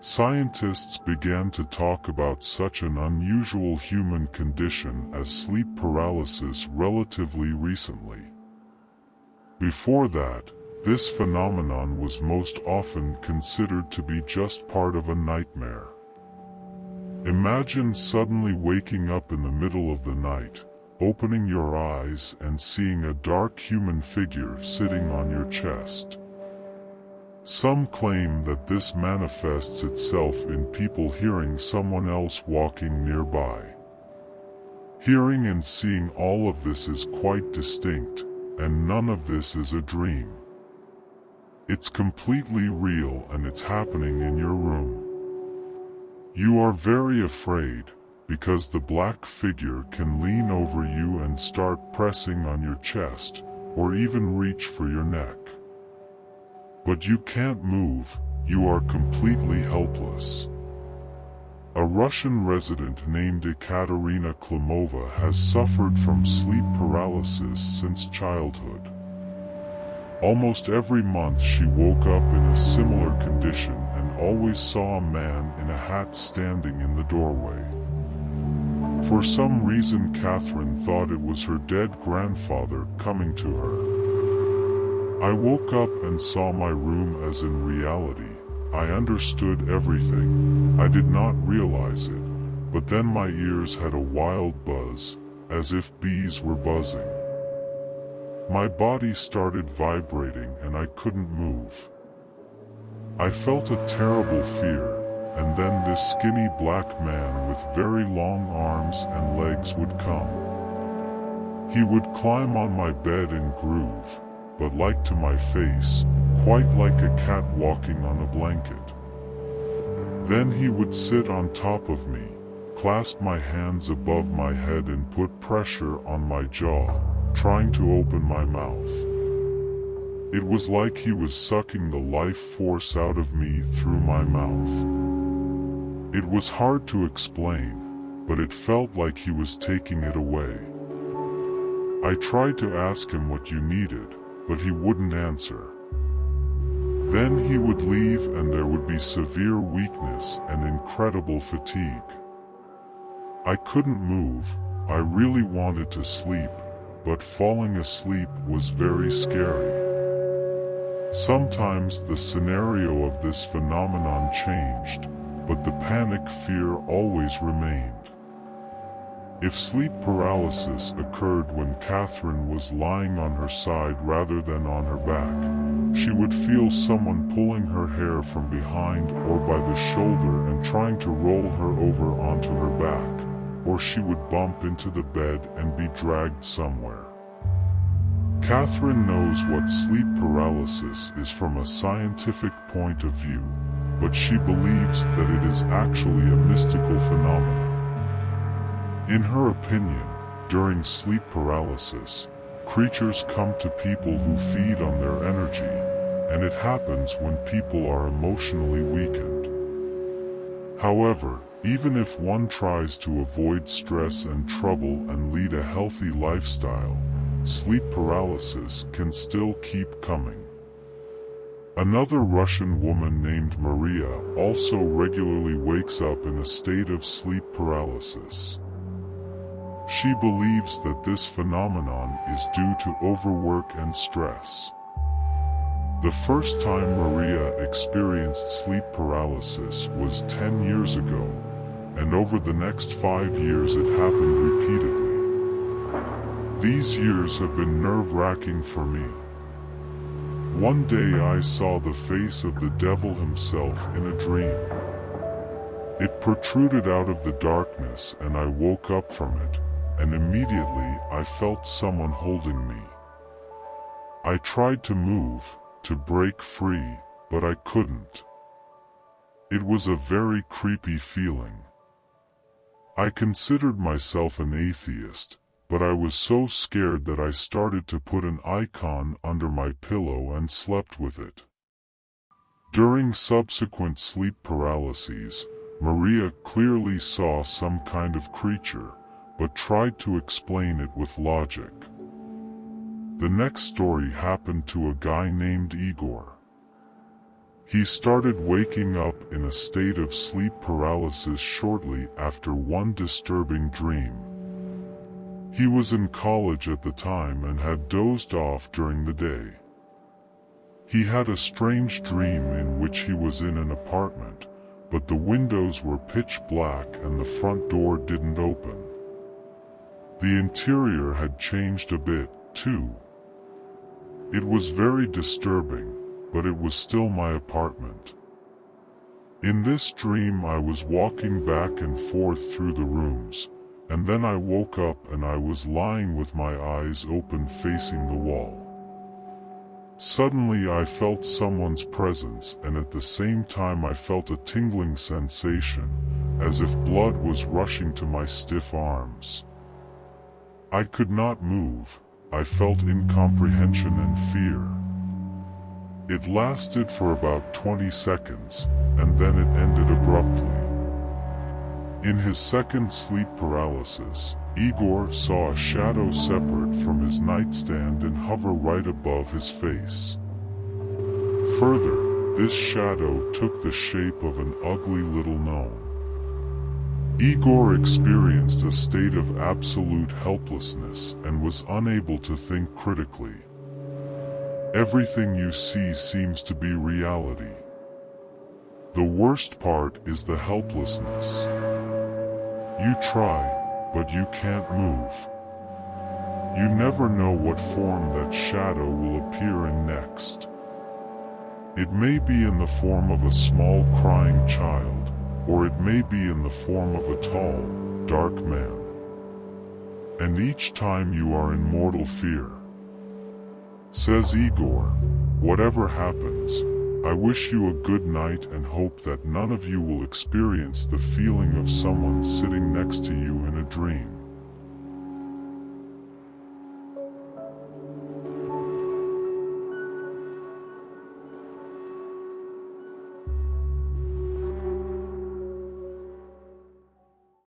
Scientists began to talk about such an unusual human condition as sleep paralysis relatively recently. Before that, this phenomenon was most often considered to be just part of a nightmare. Imagine suddenly waking up in the middle of the night, opening your eyes and seeing a dark human figure sitting on your chest. Some claim that this manifests itself in people hearing someone else walking nearby. Hearing and seeing all of this is quite distinct, and none of this is a dream. It's completely real and it's happening in your room. You are very afraid, because the black figure can lean over you and start pressing on your chest, or even reach for your neck. But you can't move, you are completely helpless. A Russian resident named Ekaterina Klimova has suffered from sleep paralysis since childhood. Almost every month she woke up in a similar condition and always saw a man in a hat standing in the doorway. For some reason Catherine thought it was her dead grandfather coming to her. I woke up and saw my room as in reality. I understood everything. I did not realize it, but then my ears had a wild buzz, as if bees were buzzing. My body started vibrating and I couldn't move. I felt a terrible fear, and then this skinny black man with very long arms and legs would come. He would climb on my bed and groove, but like to my face, quite like a cat walking on a blanket. Then he would sit on top of me, clasp my hands above my head and put pressure on my jaw, trying to open my mouth. It was like he was sucking the life force out of me through my mouth. It was hard to explain, but it felt like he was taking it away. I tried to ask him what you needed, but he wouldn't answer. Then he would leave and there would be severe weakness and incredible fatigue. I couldn't move. I really wanted to sleep, but falling asleep was very scary. Sometimes the scenario of this phenomenon changed, but the panic fear always remained. If sleep paralysis occurred when Catherine was lying on her side rather than on her back, she would feel someone pulling her hair from behind or by the shoulder and trying to roll her over onto her back, or she would bump into the bed and be dragged somewhere. Catherine knows what sleep paralysis is from a scientific point of view, but she believes that it is actually a mystical phenomenon. In her opinion, during sleep paralysis, creatures come to people who feed on their energy, and it happens when people are emotionally weakened. However, even if one tries to avoid stress and trouble and lead a healthy lifestyle, sleep paralysis can still keep coming. Another Russian woman named Maria also regularly wakes up in a state of sleep paralysis. She believes that this phenomenon is due to overwork and stress. The first time Maria experienced sleep paralysis was 10 years ago, and over the next 5 years it happened repeatedly. These years have been nerve-wracking for me. One day I saw the face of the devil himself in a dream. It protruded out of the darkness and I woke up from it, and immediately I felt someone holding me. I tried to move, to break free, but I couldn't. It was a very creepy feeling. I considered myself an atheist, but I was so scared that I started to put an icon under my pillow and slept with it. During subsequent sleep paralyses, Maria clearly saw some kind of creature, but tried to explain it with logic. The next story happened to a guy named Igor. He started waking up in a state of sleep paralysis shortly after one disturbing dream. He was in college at the time and had dozed off during the day. He had a strange dream in which he was in an apartment, but the windows were pitch black and the front door didn't open. The interior had changed a bit, too. It was very disturbing, but it was still my apartment. In this dream I was walking back and forth through the rooms, and then I woke up and I was lying with my eyes open facing the wall. Suddenly I felt someone's presence, and at the same time I felt a tingling sensation, as if blood was rushing to my stiff arms. I could not move. I felt incomprehension and fear. It lasted for about 20 seconds, and then it ended abruptly. In his second sleep paralysis, Igor saw a shadow separate from his nightstand and hover right above his face. Further, this shadow took the shape of an ugly little gnome. Igor experienced a state of absolute helplessness and was unable to think critically. Everything you see seems to be reality. The worst part is the helplessness. You try, but you can't move. You never know what form that shadow will appear in next. It may be in the form of a small crying child, or it may be in the form of a tall, dark man. And each time you are in mortal fear. Says Igor, whatever happens, I wish you a good night and hope that none of you will experience the feeling of someone sitting next to you in a dream.